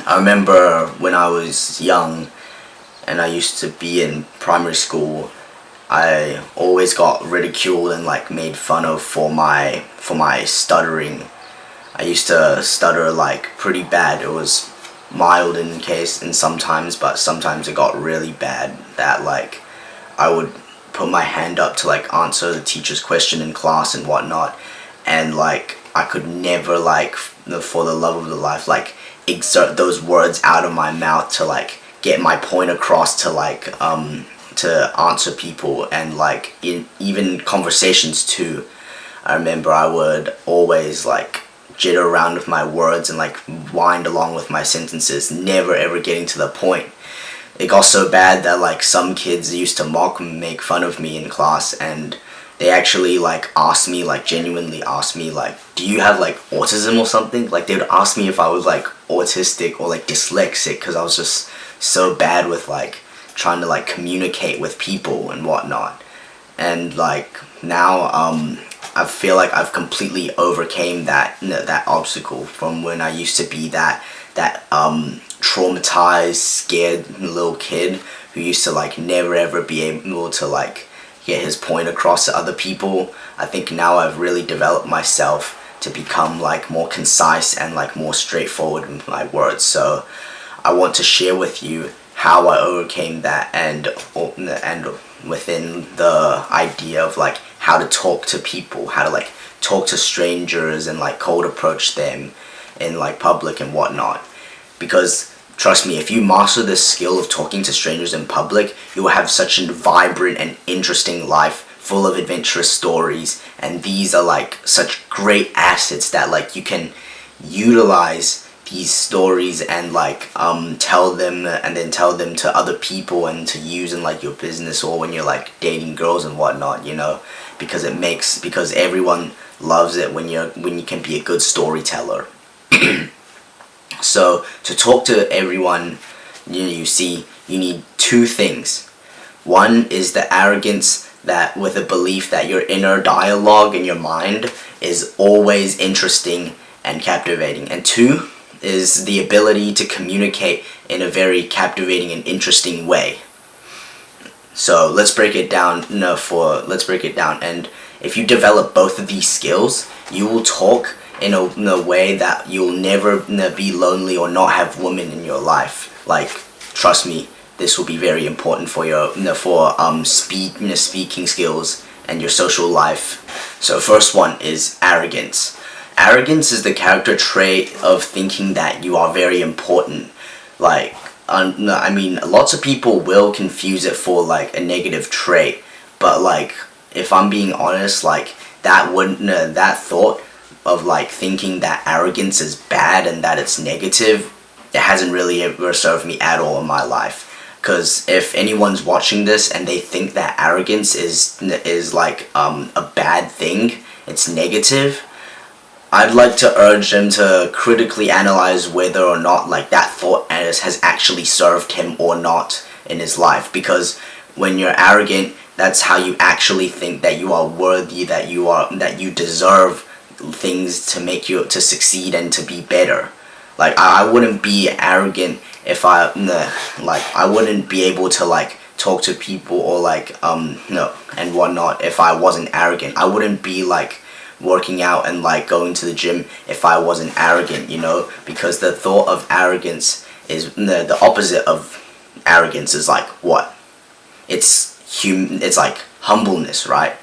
I remember when I was young and I used to be in primary school, I always got ridiculed and like made fun of for my stuttering. I used to stutter like pretty bad. It was mild in case and sometimes, but sometimes it got really bad that like I would put my hand up to like answer the teacher's question in class and whatnot, and like I could never like for the love of the life like exert those words out of my mouth to like get my point across to like to answer people, and like in even conversations too. I remember I would always like jitter around with my words and like wind along with my sentences, never ever getting to the point. It got so bad that like some kids used to mock and make fun of me in class, and they actually like asked me, like genuinely asked me, like, do you have like autism or something? Like they would ask me if I was like autistic or like dyslexic, because I was just so bad with like trying to like communicate with people and whatnot. And like now I feel like I've completely overcame that obstacle from when I used to be that traumatized, scared little kid who used to like never ever be able to like get his point across to other people. I think now I've really developed myself to become like more concise and like more straightforward with my words. So I want to share with you how I overcame that, and within the idea of like how to talk to people, how to like talk to strangers and like cold approach them in like public and whatnot. Because trust me, if you master this skill of talking to strangers in public, you will have such a vibrant and interesting life full of adventurous stories, and these are like such great assets that like you can utilize these stories and like tell them and then tell them to other people and to use in like your business or when you're like dating girls and whatnot, you know, because everyone loves it when you can be a good storyteller. So to talk to everyone, you see, you need two things. One is the arrogance that with a belief that your inner dialogue in your mind is always interesting and captivating. And two is the ability to communicate in a very captivating and interesting way. So let's break it down. And if you develop both of these skills, you will talk in a way that you'll never be lonely or not have women in your life. Like, trust me, this will be very important for your speaking skills and your social life. So first one is arrogance. Arrogance is the character trait of thinking that you are very important. Like, I mean, lots of people will confuse it for like a negative trait, but like, if I'm being honest, like that thought of like thinking that arrogance is bad and that it's negative, it hasn't really ever served me at all in my life. Because if anyone's watching this and they think that arrogance is like a bad thing, it's negative, I'd like to urge them to critically analyze whether or not like that thought has actually served him or not in his life. Because when you're arrogant, that's how you actually think that you are worthy, that you deserve things to make you to succeed and to be better. Like I wouldn't be arrogant if I wouldn't be able to like talk to people or like and whatnot if I wasn't arrogant. I wouldn't be like working out and like going to the gym if I wasn't arrogant, you know, because the thought of arrogance is the opposite of arrogance is like what? It's like humbleness, right?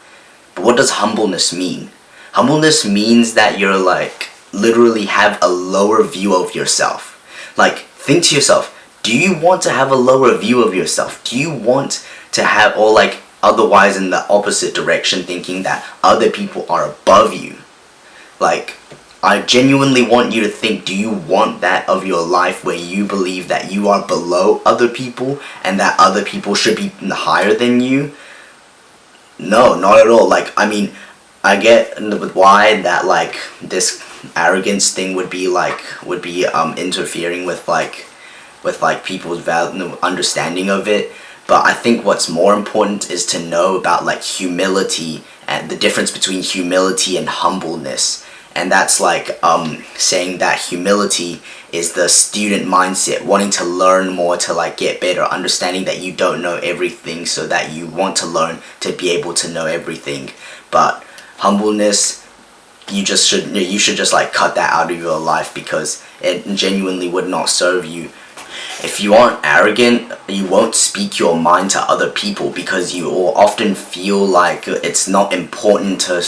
But what does humbleness mean? Humbleness means that you're like literally have a lower view of yourself. Like, think to yourself, do you want to have a lower view of yourself? Do you want to have, or like otherwise in the opposite direction, thinking that other people are above you? Like, I genuinely want you to think, do you want that of your life where you believe that you are below other people and that other people should be higher than you? No, not at all. Like, I mean, I get why that like this arrogance thing would be interfering with people's understanding of it. But I think what's more important is to know about like humility and the difference between humility and humbleness. and that's like saying that humility is the student mindset, wanting to learn more to like get better, understanding that you don't know everything, so that you want to learn to be able to know everything. But humbleness, you should just like cut that out of your life, because it genuinely would not serve you. If you aren't arrogant, you won't speak your mind to other people, because you will often feel like it's not important to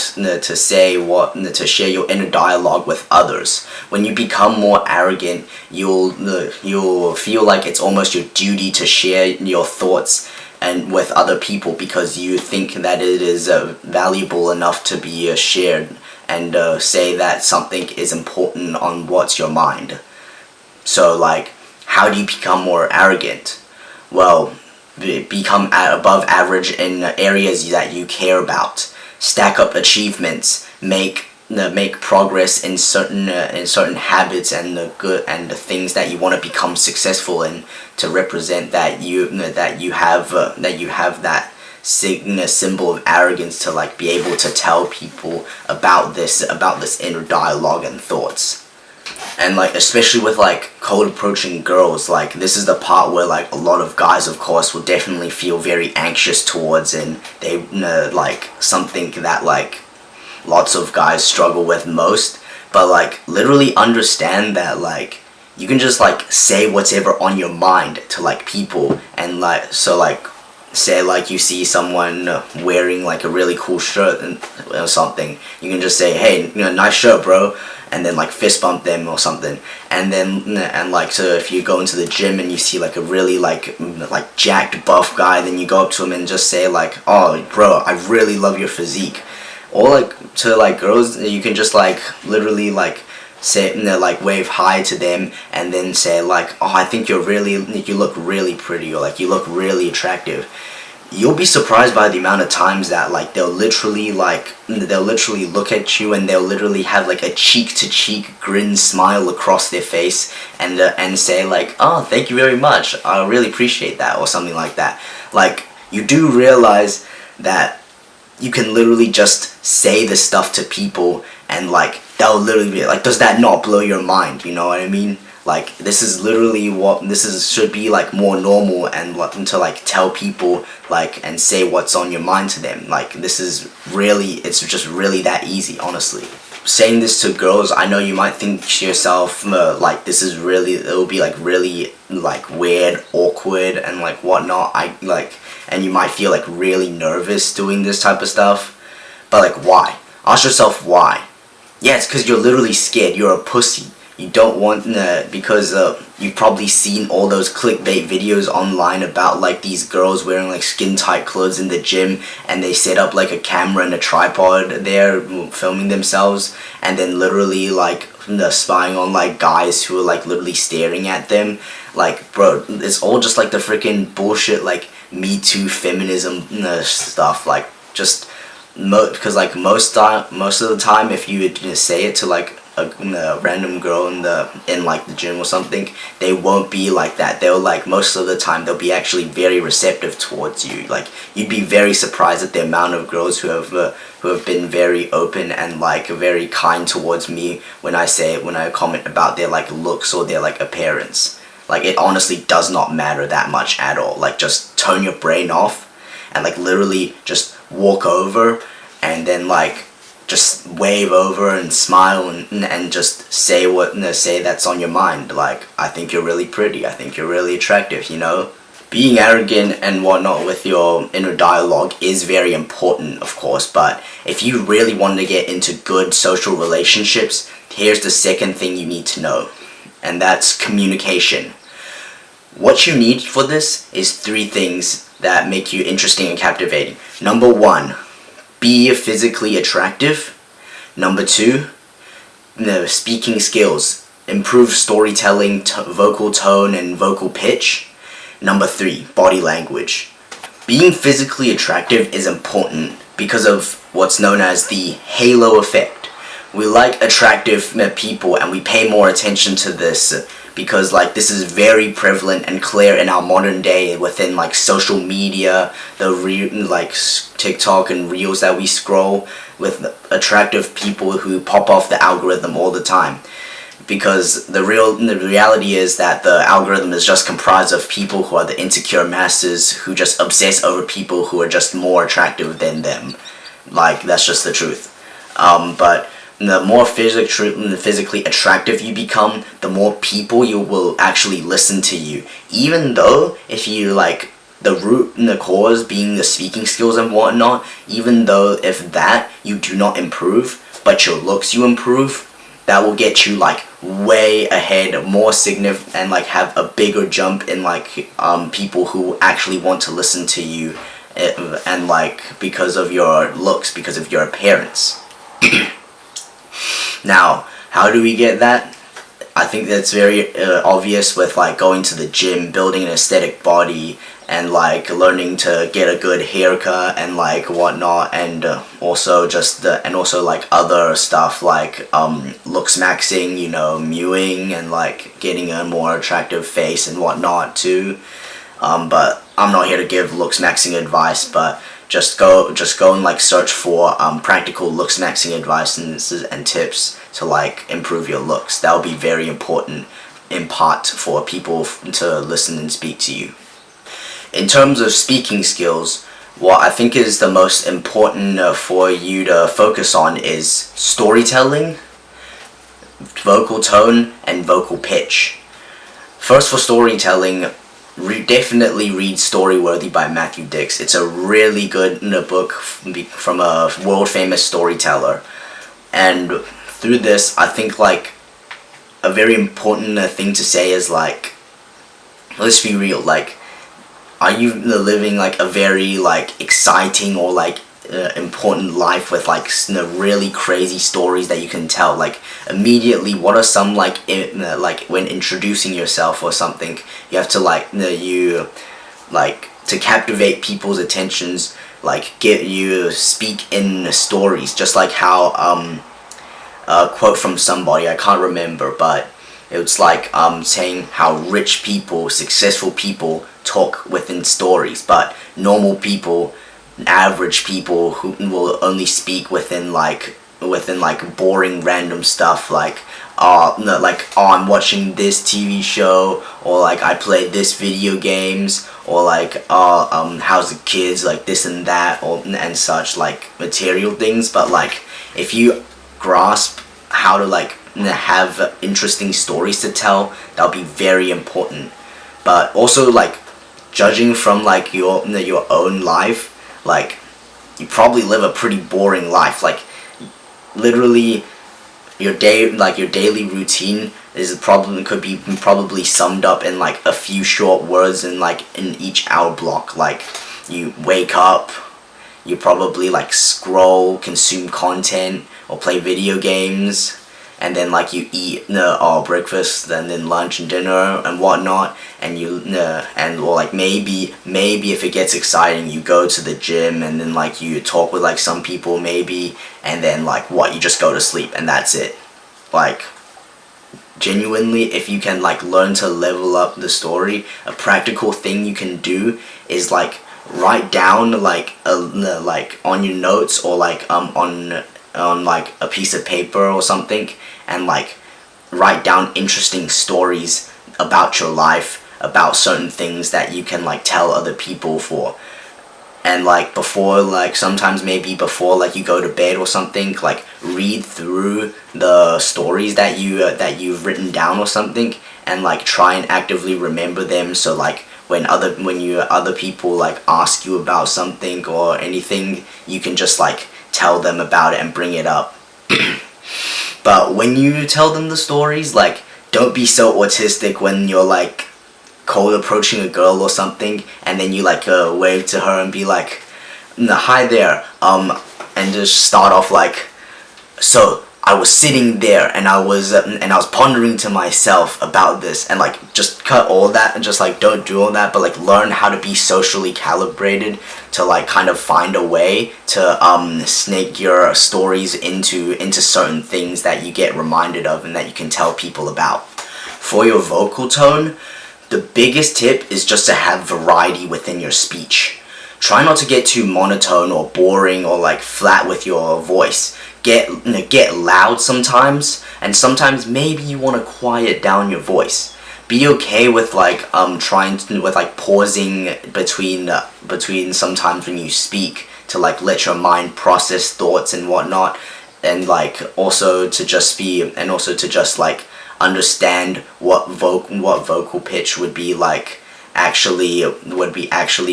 share your inner dialogue with others. When you become more arrogant, you'll feel like it's almost your duty to share your thoughts and with other people, because you think that it is valuable enough to be shared, and say that something is important on what's your mind. So like, how do you become more arrogant? Well, become above average in areas that you care about. Stack up achievements. Make progress in certain habits and the things that you want to become successful in, to represent that you have that symbol of arrogance, to like be able to tell people about this inner dialogue and thoughts. And like, especially with like cold approaching girls, like this is the part where like a lot of guys, of course, will definitely feel very anxious towards, and they like something that like lots of guys struggle with most. But like, literally understand that like you can just like say whatever on your mind to like people, and like, so like, say like you see someone wearing like a really cool shirt or something, you can just say, hey, nice shirt, bro, and then like fist bump them or something. And then like, so if you go into the gym and you see like a really like jacked buff guy, then you go up to him and just say like, oh bro, I really love your physique. Or like, to like girls, you can just like literally like say, like wave hi to them, and then say like, oh, I think you look really pretty, or like you look really attractive. You'll be surprised by the amount of times that like they'll literally look at you, and they'll literally have like a cheek to cheek grin smile across their face, and say like, oh, thank you very much, I really appreciate that, or something like that. Like, you do realize that you can literally just say this stuff to people, and like they'll literally be like, does that not blow your mind? You know what I mean? Like, this is literally should be like more normal, and to like tell people like and say what's on your mind to them. Like, it's just really that easy, honestly. Saying this to girls, I know you might think to yourself like, it'll be like really like weird, awkward, and like whatnot. And you might feel like really nervous doing this type of stuff. But like, why? Ask yourself why. Yeah, it's because you're literally scared. You're a pussy. You don't want because you've probably seen all those clickbait videos online about like these girls wearing like skin tight clothes in the gym, and they set up like a camera and a tripod there filming themselves, and then literally like spying on like guys who are like literally staring at them. Like, bro, it's all just like the freaking bullshit like Me Too feminism stuff. Like, just because like most of the time, if you would just say it to like a random girl in like the gym or something, they won't be like that. They'll like, most of the time they'll be actually very receptive towards you. Like, you'd be very surprised at the amount of girls who have been very open and like very kind towards me when I comment about their like looks or their like appearance. Like, it honestly does not matter that much at all. Like, just tone your brain off and like literally just walk over, and then like just wave over and smile, and just say that's on your mind. Like, I think you're really pretty, I think you're really attractive, you know? Being arrogant and whatnot with your inner dialogue is very important, of course, but if you really want to get into good social relationships, here's the second thing you need to know, and that's communication. What you need for this is 3 things that make you interesting and captivating. Number 1, be physically attractive. Number 2, speaking skills. Improve storytelling, vocal tone, and vocal pitch. Number 3, body language. Being physically attractive is important because of what's known as the halo effect. We like attractive people, and we pay more attention to this because like this is very prevalent and clear in our modern day within like social media, TikTok and reels that we scroll with attractive people who pop off the algorithm all the time. Because the reality is that the algorithm is just comprised of people who are the insecure masses who just obsess over people who are just more attractive than them. Like, that's just the truth. But the more physically attractive you become, the more people you will actually listen to you. Even though if you like the root and the cause being the speaking skills and whatnot, even though if that you do not improve, but your looks you improve, that will get you like way ahead, more significant, and like have a bigger jump in like people who actually want to listen to you, and like because of your looks, because of your appearance. Now, how do we get that? I think that's very obvious with like going to the gym, building an aesthetic body, and like learning to get a good haircut and like whatnot, and also like other stuff like looks maxing, you know, mewing, and like getting a more attractive face and whatnot too. But I'm not here to give looks maxing advice, but just go and like search for practical looks maxing advice and tips to like improve your looks. That will be very important in part for people to listen and speak to you. In terms of speaking skills, what I think is the most important for you to focus on is storytelling, vocal tone, and vocal pitch. First, for storytelling, definitely read Storyworthy by Matthew Dicks. It's a really good book from a world-famous storyteller. And through this, I think like a very important thing to say is like, let's be real, like, are you living like a very like exciting or like important life with like really crazy stories that you can tell? Like immediately, what are some like when introducing yourself or something, you have to like to captivate people's attentions, like speak in stories, just like how a quote from somebody, I can't remember, but it's like saying how rich people, successful people talk within stories, but normal people, average people who will only speak within like boring random stuff like I'm watching this TV show, or like I played this video games, or like how's the kids, like this and that, or and such like material things. But like if you grasp how to like have interesting stories to tell, that'll be very important. But also like judging from like your own life, like you probably live a pretty boring life. Like literally your daily routine could be probably summed up in like a few short words in each hour block. Like you wake up, you probably like scroll, consume content, or play video games, and then like you eat breakfast, and then lunch and dinner and whatnot, and or like maybe if it gets exciting, you go to the gym, and then like you talk with like some people maybe, and then like you just go to sleep, and that's it. Like genuinely, if you can like learn to level up the story, a practical thing you can do is like write down like on your notes, or like on like a piece of paper or something, and like write down interesting stories about your life, about certain things that you can like tell other people for. And like before, like sometimes maybe before like you go to bed or something, like read through the stories that you've written down or something, and like try and actively remember them, so like when other people like ask you about something or anything, you can just like tell them about it and bring it up. But when you tell them the stories, like don't be so autistic when you're like cold approaching a girl or something, and then you like wave to her and be like, hi there, and just start off like, so I was sitting there and I was pondering to myself about this, and like just cut all that and just like don't do all that, but like learn how to be socially calibrated to like kind of find a way to snake your stories into certain things that you get reminded of and that you can tell people about. For your vocal tone, the biggest tip is just to have variety within your speech. Try not to get too monotone or boring or like flat with your voice. Get loud sometimes, and sometimes maybe you want to quiet down your voice. Be okay with like pausing between sometimes when you speak to like let your mind process thoughts and whatnot, and also to just like understand what vocal pitch would be actually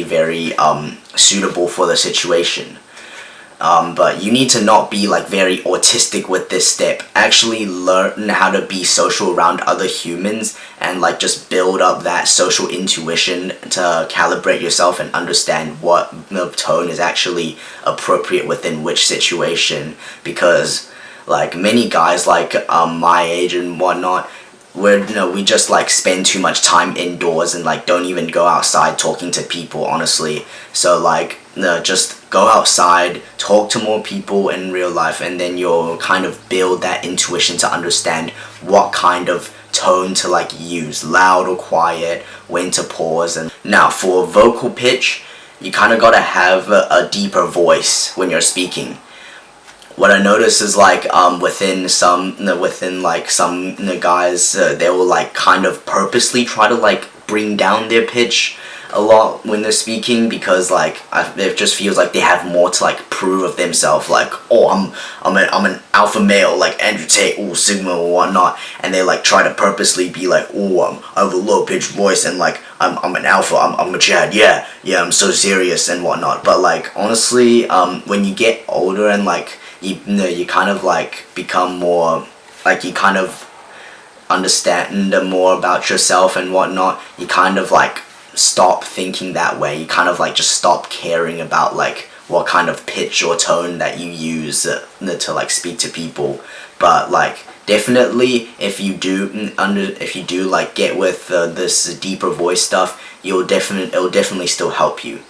very suitable for the situation. But you need to not be like very autistic with this step. Actually learn how to be social around other humans and like just build up that social intuition to calibrate yourself and understand what the tone is actually appropriate within which situation. Because like many guys my age and whatnot, we just like spend too much time indoors and like don't even go outside talking to people, honestly. So just go outside, talk to more people in real life, and then you'll kind of build that intuition to understand what kind of tone to like use, loud or quiet, when to pause. And now for vocal pitch, you kind of gotta have a deeper voice when you're speaking. What I notice is within some guys, they will like kind of purposely try to like bring down their pitch a lot when they're speaking, because it just feels like they have more to like prove of themselves, like, oh, I'm an alpha male like Andrew Tate, or Sigma or whatnot, and they like try to purposely be like, oh, I have a low pitched voice and like I'm an alpha, I'm a Chad, yeah, I'm so serious and whatnot. But like honestly, when you get older and like you kind of like become more like, you kind of understand more about yourself and whatnot, you kind of like stop thinking that way. You kind of like just stop caring about like what kind of pitch or tone that you use to like speak to people. But like definitely if you do like get with this deeper voice stuff, it'll definitely still help you.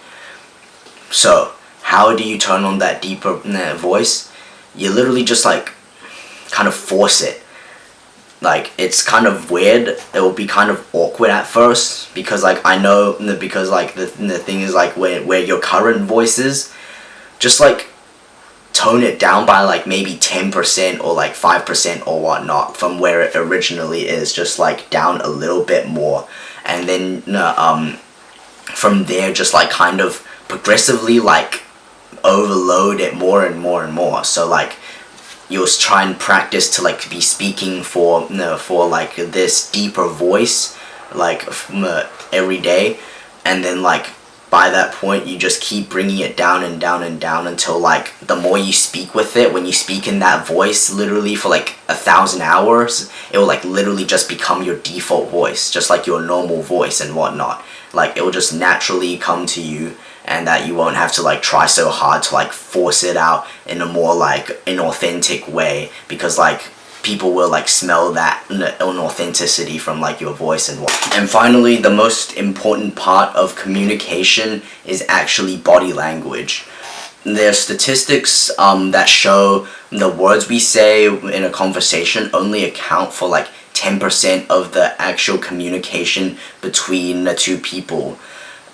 So how do you turn on that deeper voice? You literally just like kind of force it. Like it's kind of weird, it will be kind of awkward at first, because like I know, because like the thing is like where your current voice is, just like tone it down by like maybe 10% or like 5% or whatnot from where it originally is, just like down a little bit more, and then from there just like kind of progressively like overload it more and more and more. So like you'll try and practice to like be speaking for like this deeper voice like every day, and then like by that point you just keep bringing it down and down and down until like the more you speak with it, when you speak in that voice literally for like 1,000 hours, it will like literally just become your default voice, just like your normal voice and whatnot. Like it will just naturally come to you, and that you won't have to like try so hard to like force it out in a more like inauthentic way, because like people will like smell that inauthenticity from like your voice and what. And finally, the most important part of communication is actually body language. There are statistics that show the words we say in a conversation only account for like 10% of the actual communication between the two people.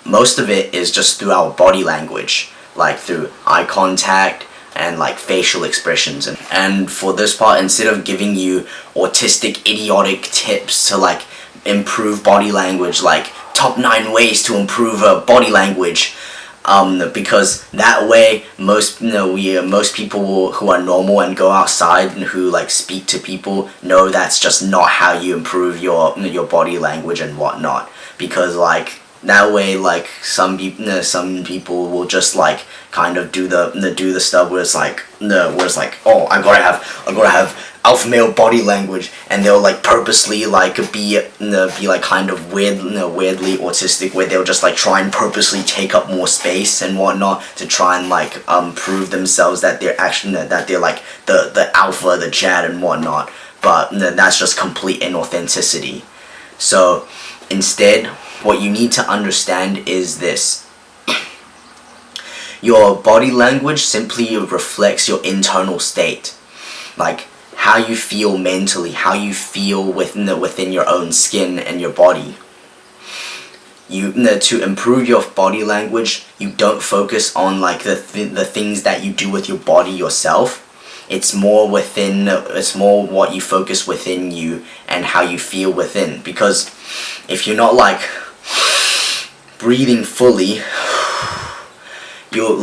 Most of it is just through our body language, like through eye contact and like facial expressions. And for this part, instead of giving you autistic idiotic tips to like improve body language, like top 9 ways to improve body language, because that way most people who are normal and go outside and who like speak to people know that's just not how you improve your body language and whatnot. Because like that way, like some people will just like kind of do the stuff where it's like oh, I'm gonna have alpha male body language, and they'll like purposely like be like kind of weirdly autistic, where they'll just like try and purposely take up more space and whatnot to try and like prove themselves that they're actually like the alpha, the Chad and whatnot. But that's just complete inauthenticity. So instead, what you need to understand is this: your body language simply reflects your internal state. Like how you feel mentally, how you feel within your own skin and your body. To improve your body language, you don't focus on like the things that you do with your body yourself. It's more what you focus within you and how you feel within. Because if you're not like breathing fully, you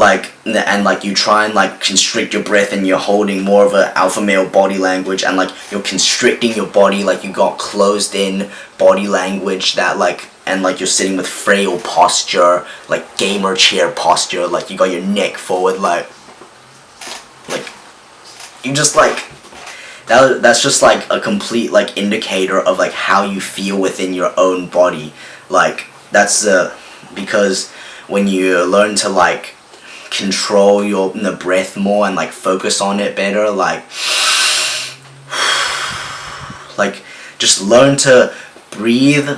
you try and like constrict your breath, and you're holding more of an alpha male body language, and like you're constricting your body, like you got closed in body language that and you're sitting with frail posture, like gamer chair posture, like you got your neck forward, like you just that's just like a complete like indicator of like how you feel within your own body. Like that's because when you learn to like control your breath more and like focus on it better, like just learn to breathe,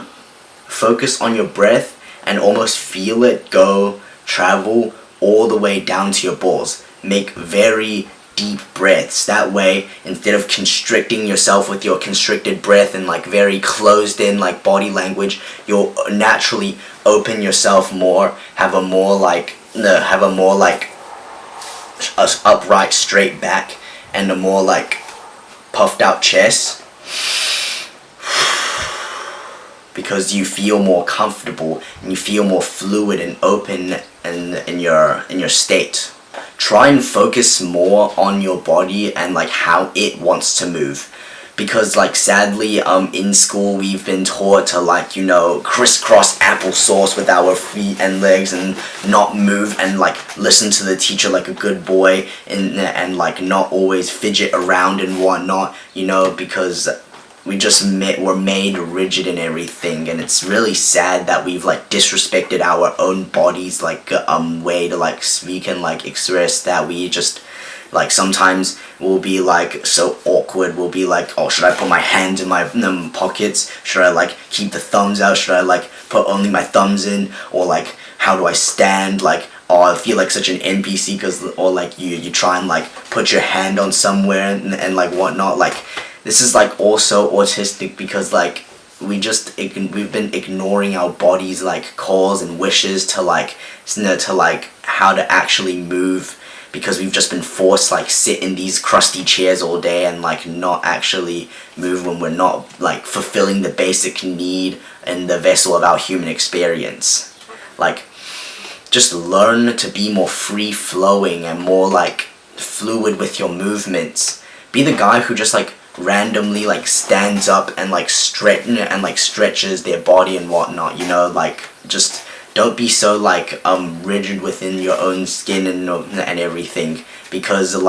focus on your breath, and almost feel it travel all the way down to your balls. Make very deep breaths. That way, instead of constricting yourself with your constricted breath and like very closed in like body language, you'll naturally open yourself more, have a more upright straight back and a more like puffed out chest, because you feel more comfortable and you feel more fluid and open in your state. Try and focus more on your body and like how it wants to move, because like sadly in school we've been taught to like crisscross applesauce with our feet and legs and not move and like listen to the teacher like a good boy and like not always fidget around and whatnot, because we're made rigid and everything. And it's really sad that we've like disrespected our own bodies like way to like speak and like express that. We just like sometimes we'll be like so awkward. We'll be like, oh, should I put my hands in my pockets? Should I like keep the thumbs out? Should I like put only my thumbs in? Or like, how do I stand? Like, oh, I feel like such an NPC or like you try and like put your hand on somewhere and like whatnot. Like this is like also autistic, because like we've been ignoring our body's like calls and wishes to like how to actually move, because we've just been forced like sit in these crusty chairs all day and like not actually move when we're not like fulfilling the basic need in the vessel of our human experience. Like just learn to be more free flowing and more like fluid with your movements. Be the guy who just like randomly like stands up and like stretches their body and whatnot, like just don't be so like rigid within your own skin and everything, because you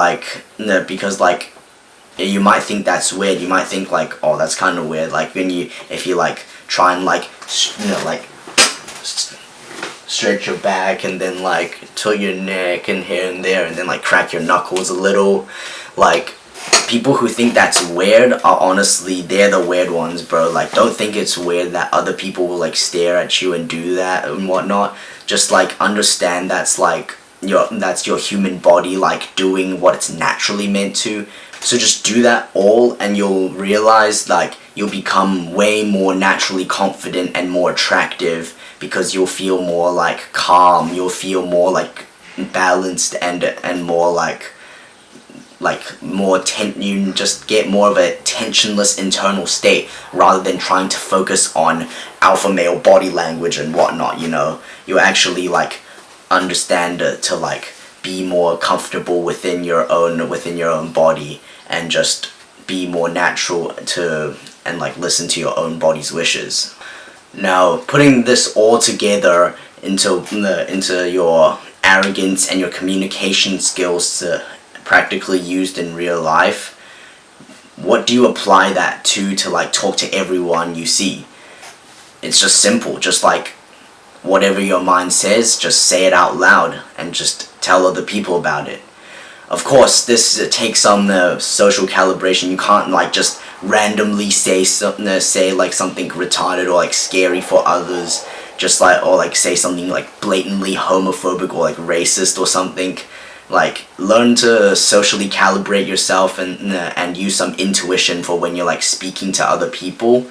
might think that's weird. You might think like, oh, that's kind of weird, like if you like try and like stretch your back and then like tilt your neck and here and there and then like crack your knuckles a little. Like people who think that's weird are honestly, they're the weird ones, bro. Like don't think it's weird that other people will like stare at you and do that and whatnot. Just like understand that's your human body like doing what it's naturally meant to. So just do that all and you'll realize like you'll become way more naturally confident and more attractive, because you'll feel more like calm, you'll feel more like balanced and more you just get more of a tensionless internal state, rather than trying to focus on alpha male body language and whatnot. You actually like understand to like be more comfortable within your own body and just be more natural and like listen to your own body's wishes. Now, putting this all together into your arrogance and your communication skills practically used in real life, what do you apply that to like talk to everyone you see? It's just simple. Just like whatever your mind says, just say it out loud and just tell other people about it. Of course, this takes some social calibration. You can't like just randomly say something retarded or like scary for others, just like, or like say something like blatantly homophobic or like racist or something. like learn to socially calibrate yourself and use some intuition for when you're like speaking to other people.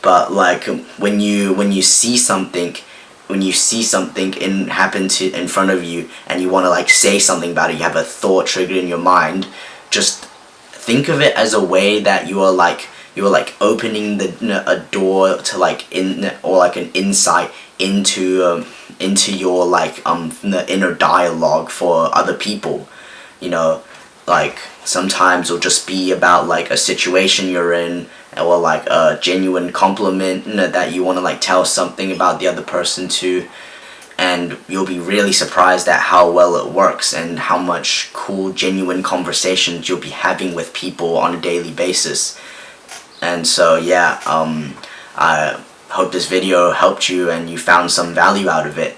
But like when you see something, happen to in front of you, and you want to like say something about it, you have a thought triggered in your mind, just think of it as a way that you are like opening a door to like or like an insight into your like the inner dialogue for other people. You know, like sometimes it'll just be about like a situation you're in, or like a genuine compliment that you want to like tell something about the other person to, and you'll be really surprised at how well it works and how much cool genuine conversations you'll be having with people on a daily basis. And so yeah, I hope this video helped you and you found some value out of it.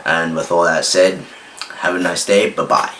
And with all that said, have a nice day. Bye bye.